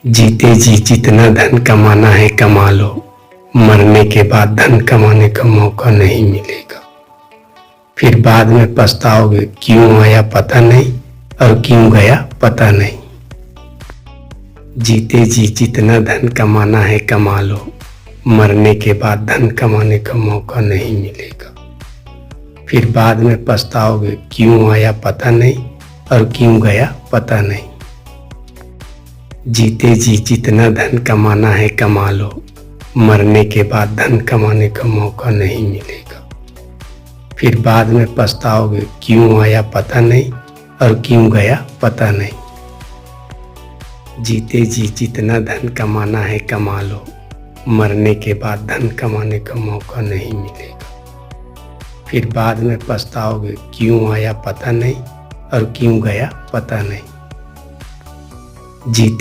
जीते जी जितना धन कमाना है कमा लो, मरने के बाद धन कमाने का मौका नहीं मिलेगा। फिर बाद में पछताओगे, क्यों आया पता नहीं और क्यों गया पता नहीं। जीते जी जितना धन कमाना है कमा लो, मरने के बाद धन कमाने का मौका नहीं मिलेगा। फिर बाद में पछताओगे, क्यों आया पता नहीं और क्यों गया पता नहीं। जीते जी जितना धन कमाना है कमा लो, मरने के बाद धन कमाने का मौका नहीं मिलेगा। फिर बाद में पछताओगे, क्यों आया पता नहीं और क्यों गया पता नहीं। जीते जी जितना धन कमाना है कमा लो, मरने के बाद धन कमाने का मौका नहीं मिलेगा। फिर बाद में पछताओगे, क्यों आया पता नहीं और क्यों गया पता नहीं। जीते